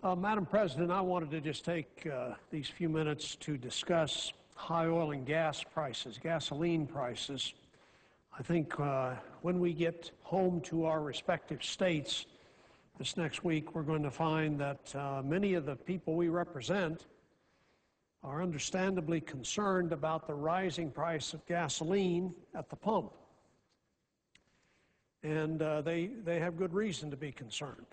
Madam President, I wanted to just take these few minutes to discuss high oil and gas prices, gasoline prices. I think when we get home to our respective states this next week, we're going to find that many of the people we represent are understandably concerned about the rising price of gasoline at the pump. And they have good reason to be concerned.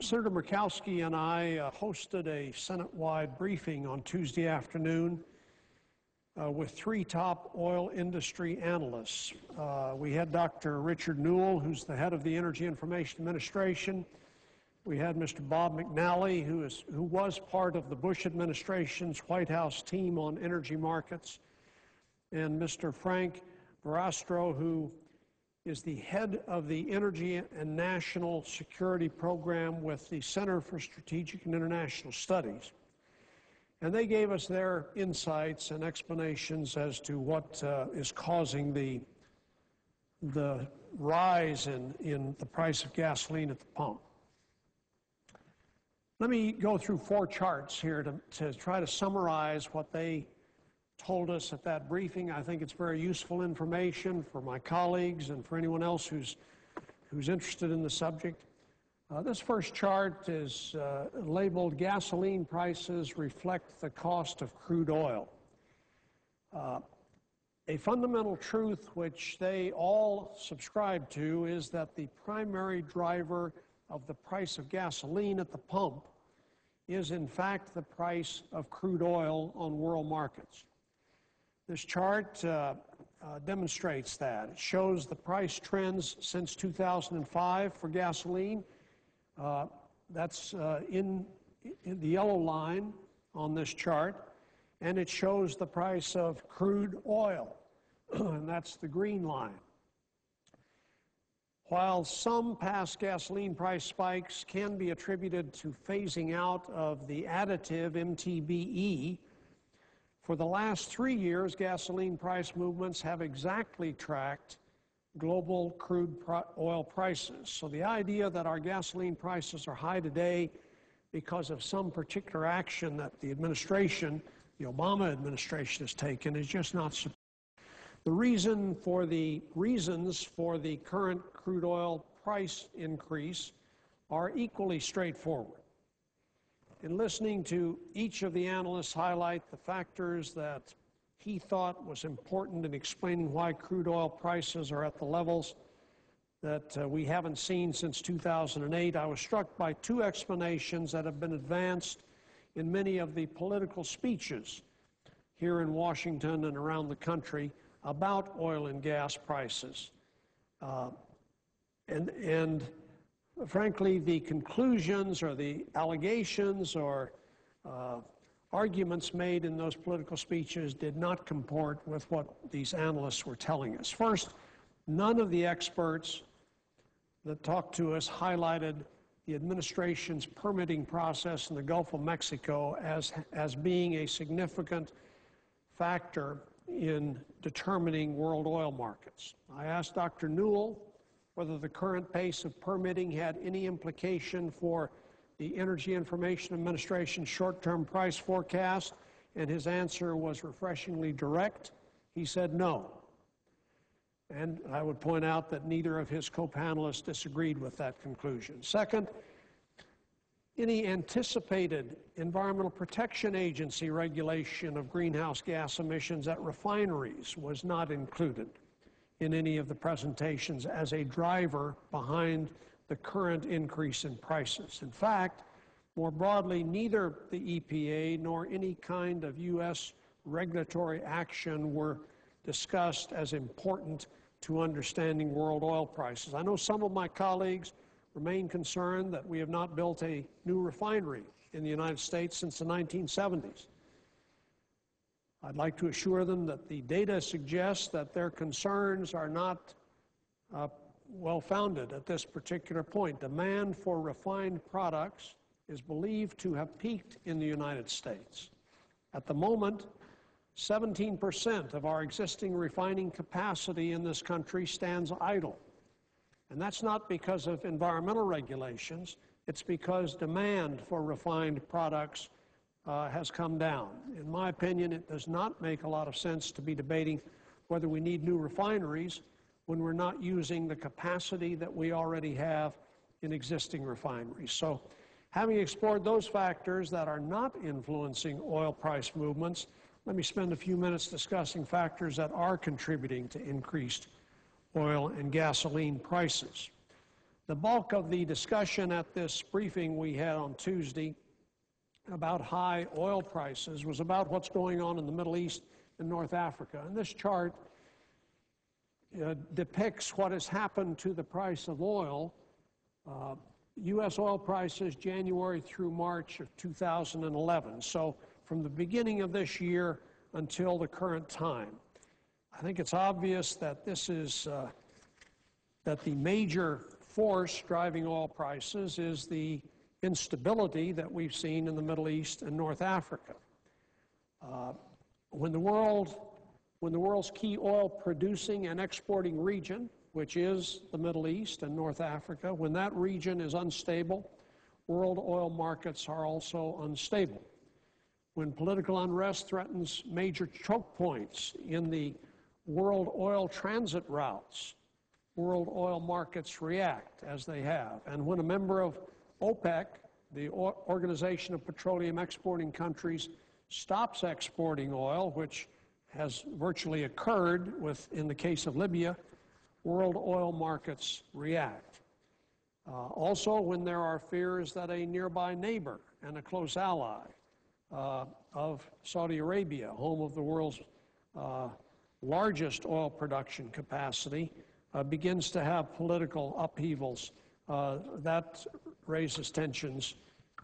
Senator Murkowski and I hosted a Senate-wide briefing on Tuesday afternoon with three top oil industry analysts. We had Dr. Richard Newell, who's the head of the Energy Information Administration. We had Mr. Bob McNally, who was part of the Bush administration's White House team on energy markets, and Mr. Frank Verrastro, who is the head of the Energy and National Security Program with the Center for Strategic and International Studies. And they gave us their insights and explanations as to what is causing the rise in the price of gasoline at the pump. Let me go through four charts here to try to summarize what they told us at that briefing. I think it's very useful information for my colleagues and for anyone else who's interested in the subject. This first chart is labeled "Gasoline Prices Reflect the Cost of Crude Oil." A fundamental truth which they all subscribe to is that the primary driver of the price of gasoline at the pump is in fact the price of crude oil on world markets. This chart demonstrates that. It shows the price trends since 2005 for gasoline. That's in the yellow line on this chart. And it shows the price of crude oil, and that's the green line. While some past gasoline price spikes can be attributed to phasing out of the additive MTBE, for the last 3 years, gasoline price movements have exactly tracked global crude oil prices. So the idea that our gasoline prices are high today because of some particular action that the administration, the Obama administration, has taken is just not supported. The reasons for the current crude oil price increase are equally straightforward. In listening to each of the analysts highlight the factors that he thought was important in explaining why crude oil prices are at the levels that we haven't seen since 2008, I was struck by two explanations that have been advanced in many of the political speeches here in Washington and around the country about oil and gas prices. Frankly, the conclusions or the allegations or arguments made in those political speeches did not comport with what these analysts were telling us. First, none of the experts that talked to us highlighted the administration's permitting process in the Gulf of Mexico as being a significant factor in determining world oil markets. I asked Dr. Newell whether the current pace of permitting had any implication for the Energy Information Administration's short-term price forecast, and his answer was refreshingly direct. He said no. And I would point out that neither of his co-panelists disagreed with that conclusion. Second, any anticipated Environmental Protection Agency regulation of greenhouse gas emissions at refineries was not included in any of the presentations as a driver behind the current increase in prices. In fact, more broadly, neither the EPA nor any kind of U.S. regulatory action were discussed as important to understanding world oil prices. I know some of my colleagues remain concerned that we have not built a new refinery in the United States since the 1970s. I'd like to assure them that the data suggests that their concerns are not well-founded at this particular point. Demand for refined products is believed to have peaked in the United States. At the moment, 17% of our existing refining capacity in this country stands idle. And that's not because of environmental regulations. it's because demand for refined products has come down. In my opinion, it does not make a lot of sense to be debating whether we need new refineries when we're not using the capacity that we already have in existing refineries. So, having explored those factors that are not influencing oil price movements, let me spend a few minutes discussing factors that are contributing to increased oil and gasoline prices. The bulk of the discussion at this briefing we had on Tuesday about high oil prices was about what's going on in the Middle East and North Africa. And this chart depicts what has happened to the price of oil. U.S. oil prices January through March of 2011. So from the beginning of this year until the current time. I think it's obvious that this is that the major force driving oil prices is the instability that we've seen in the Middle East and North Africa. When the world's key oil producing and exporting region, which is the Middle East and North Africa, when that region is unstable, world oil markets are also unstable. When political unrest threatens major choke points in the world oil transit routes, world oil markets react as they have. And when a member of OPEC, the Organization of Petroleum Exporting Countries, stops exporting oil, which has virtually occurred in the case of Libya, world oil markets react. Also, when there are fears that a nearby neighbor and a close ally of Saudi Arabia, home of the world's largest oil production capacity, begins to have political upheavals, that raises tensions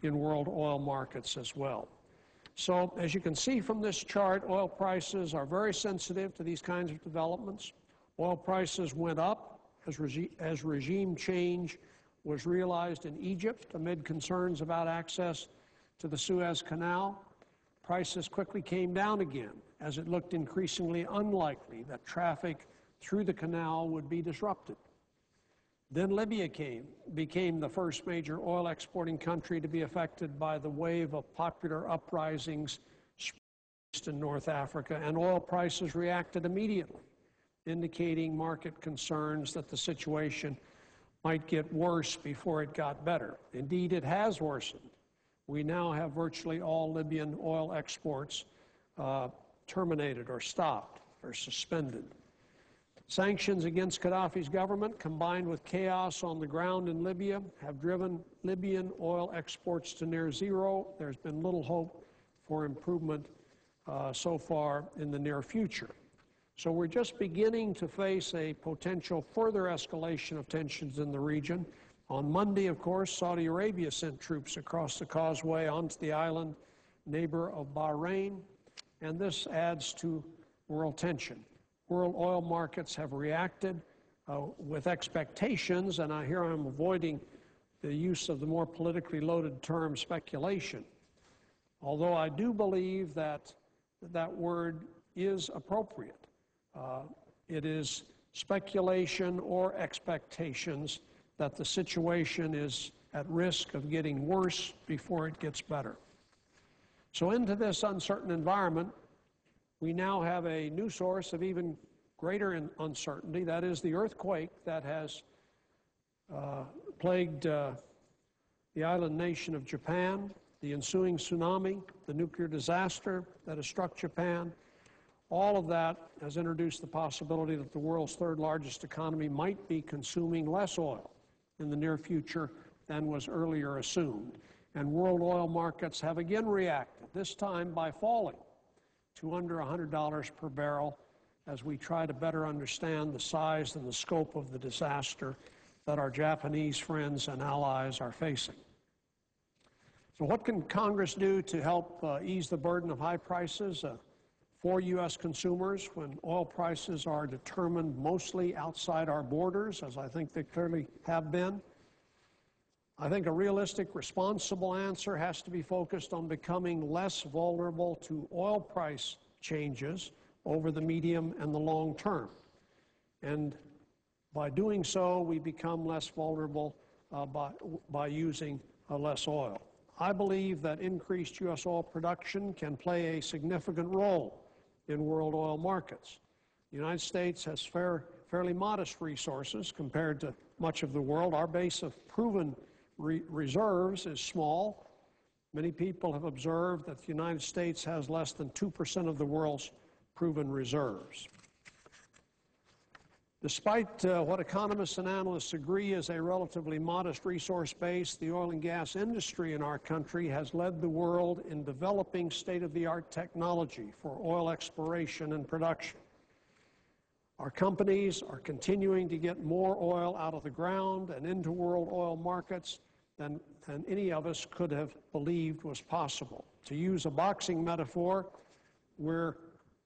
in world oil markets as well. So, as you can see from this chart, oil prices are very sensitive to these kinds of developments. Oil prices went up as regime change was realized in Egypt amid concerns about access to the Suez Canal. Prices quickly came down again as it looked increasingly unlikely that traffic through the canal would be disrupted. Then Libya became the first major oil exporting country to be affected by the wave of popular uprisings in North Africa, and oil prices reacted immediately, indicating market concerns that the situation might get worse before it got better. Indeed, it has worsened. We now have virtually all Libyan oil exports terminated or stopped or suspended. Sanctions against Gaddafi's government, combined with chaos on the ground in Libya, have driven Libyan oil exports to near zero. There's been little hope for improvement so far in the near future. So we're just beginning to face a potential further escalation of tensions in the region. On Monday, of course, Saudi Arabia sent troops across the causeway onto the island, neighbor of Bahrain, and this adds to world tension. World oil markets have reacted with expectations, and here I'm avoiding the use of the more politically loaded term speculation, although I do believe that that word is appropriate. It is speculation or expectations that the situation is at risk of getting worse before it gets better. So into this uncertain environment, we now have a new source of even greater uncertainty. That is the earthquake that has plagued the island nation of Japan, the ensuing tsunami, the nuclear disaster that has struck Japan. All of that has introduced the possibility that the world's third largest economy might be consuming less oil in the near future than was earlier assumed. And world oil markets have again reacted, this time by falling to under $100 per barrel as we try to better understand the size and the scope of the disaster that our Japanese friends and allies are facing. So what can Congress do to help ease the burden of high prices for U.S. consumers when oil prices are determined mostly outside our borders, as I think they clearly have been? I think a realistic, responsible answer has to be focused on becoming less vulnerable to oil price changes over the medium and the long term. And by doing so, we become less vulnerable by using less oil. I believe that increased U.S. oil production can play a significant role in world oil markets. The United States has fairly modest resources compared to much of the world. Our base of proven reserves is small. Many people have observed that the United States has less than 2% of the world's proven reserves. Despite what economists and analysts agree is a relatively modest resource base, the oil and gas industry in our country has led the world in developing state-of-the-art technology for oil exploration and production. Our companies are continuing to get more oil out of the ground and into world oil markets than any of us could have believed was possible. To use a boxing metaphor, we're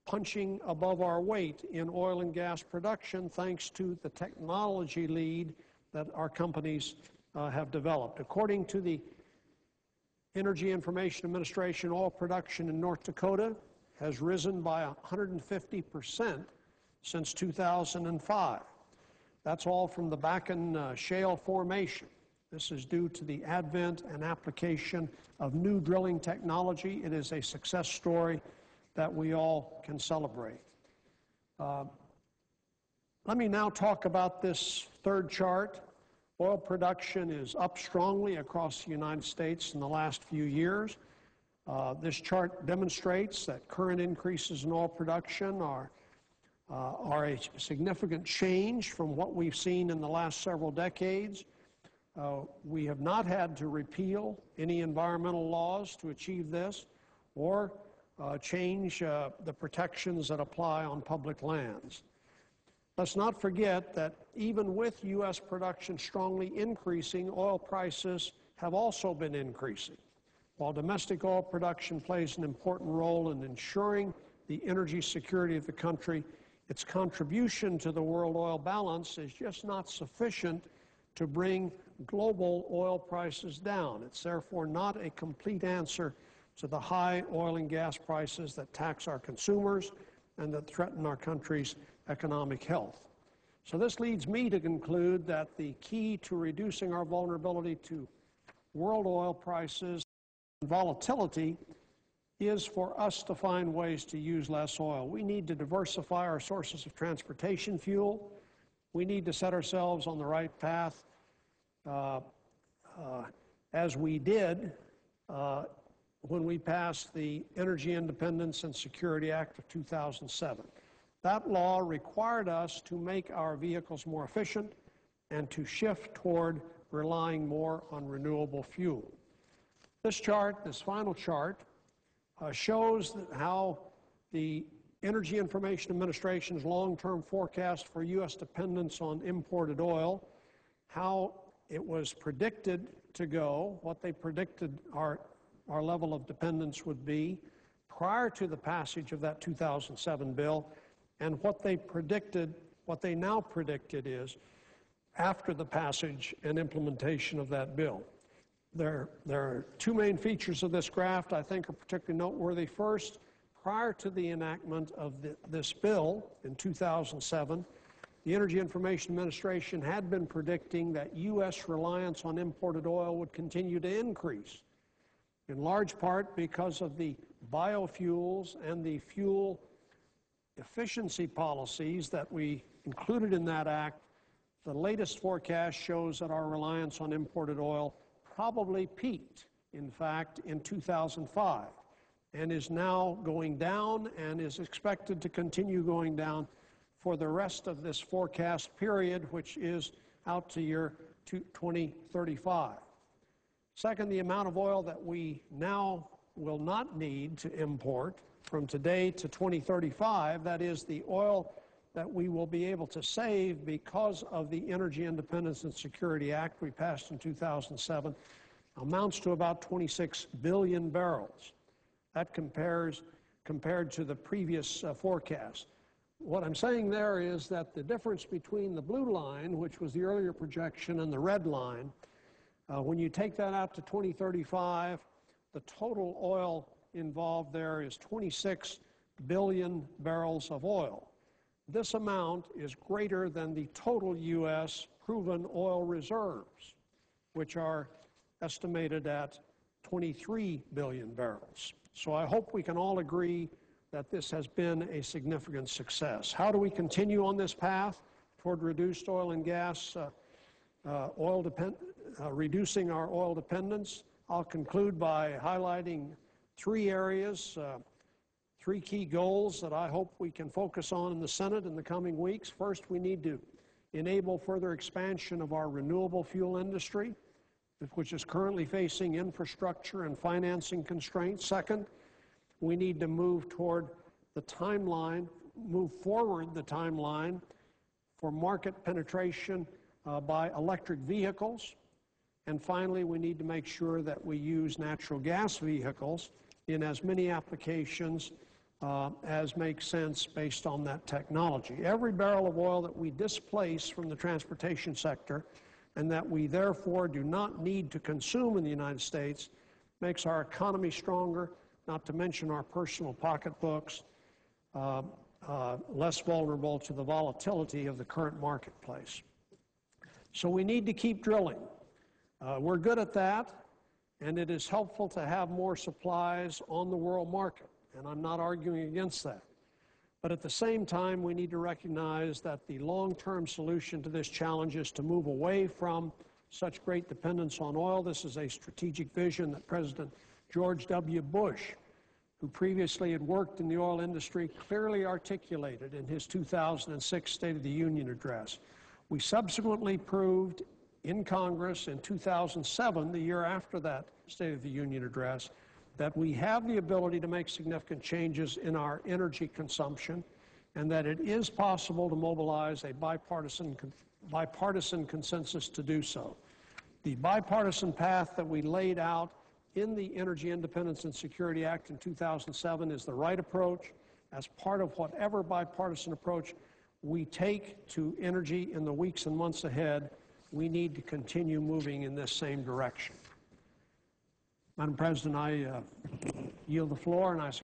punching above our weight in oil and gas production thanks to the technology lead that our companies have developed. According to the Energy Information Administration, oil production in North Dakota has risen by 150% since 2005. That's all from the Bakken Shale formation. This is due to the advent and application of new drilling technology. It is a success story that we all can celebrate. Let me now talk about this third chart. Oil production is up strongly across the United States in the last few years. This chart demonstrates that current increases in oil production are a significant change from what we've seen in the last several decades. We have not had to repeal any environmental laws to achieve this or change the protections that apply on public lands. Let's not forget that even with U.S. production strongly increasing, oil prices have also been increasing. While domestic oil production plays an important role in ensuring the energy security of the country, its contribution to the world oil balance is just not sufficient to bring global oil prices down. It's therefore not a complete answer to the high oil and gas prices that tax our consumers and that threaten our country's economic health. So this leads me to conclude that the key to reducing our vulnerability to world oil prices and volatility is for us to find ways to use less oil. We need to diversify our sources of transportation fuel. We need to set ourselves on the right path as we did when we passed the Energy Independence and Security Act of 2007. That law required us to make our vehicles more efficient and to shift toward relying more on renewable fuel. This chart, this final chart, shows how the Energy Information Administration's long-term forecast for U.S. dependence on imported oil, how it was predicted to go, what they predicted our level of dependence would be prior to the passage of that 2007 bill, and what they now predicted is after the passage and implementation of that bill. There are two main features of this graph I think are particularly noteworthy. First, prior to the enactment of this bill in 2007, the Energy Information Administration had been predicting that U.S. reliance on imported oil would continue to increase, in large part because of the biofuels and the fuel efficiency policies that we included in that act. The latest forecast shows that our reliance on imported oil probably peaked, in fact, in 2005, and is now going down and is expected to continue going down for the rest of this forecast period, which is out to year 2035. Second, the amount of oil that we now will not need to import from today to 2035, that is the oil that we will be able to save because of the Energy Independence and Security Act we passed in 2007, amounts to about 26 billion barrels. That compared to the previous forecast. What I'm saying there is that the difference between the blue line, which was the earlier projection, and the red line, when you take that out to 2035, the total oil involved there is 26 billion barrels of oil. This amount is greater than the total U.S. proven oil reserves, which are estimated at 23 billion barrels. So I hope we can all agree that this has been a significant success. How do we continue on this path toward reduced oil and gas, reducing our oil dependence? I'll conclude by highlighting three areas, three key goals that I hope we can focus on in the Senate in the coming weeks. First, we need to enable further expansion of our renewable fuel industry, which is currently facing infrastructure and financing constraints. Second, we need to move forward the timeline for market penetration by electric vehicles. And finally, we need to make sure that we use natural gas vehicles in as many applications as makes sense based on that technology. Every barrel of oil that we displace from the transportation sector and that we therefore do not need to consume in the United States makes our economy stronger, not to mention our personal pocketbooks, less vulnerable to the volatility of the current marketplace. So we need to keep drilling. We're good at that, and it is helpful to have more supplies on the world market, and I'm not arguing against that. But at the same time, we need to recognize that the long-term solution to this challenge is to move away from such great dependence on oil. This is a strategic vision that President George W. Bush, who previously had worked in the oil industry, clearly articulated in his 2006 State of the Union address. We subsequently proved in Congress in 2007, the year after that State of the Union address, that we have the ability to make significant changes in our energy consumption and that it is possible to mobilize a bipartisan consensus to do so. The bipartisan path that we laid out in the Energy Independence and Security Act in 2007 is the right approach. As part of whatever bipartisan approach we take to energy in the weeks and months ahead, we need to continue moving in this same direction. Madam President, I yield the floor, and I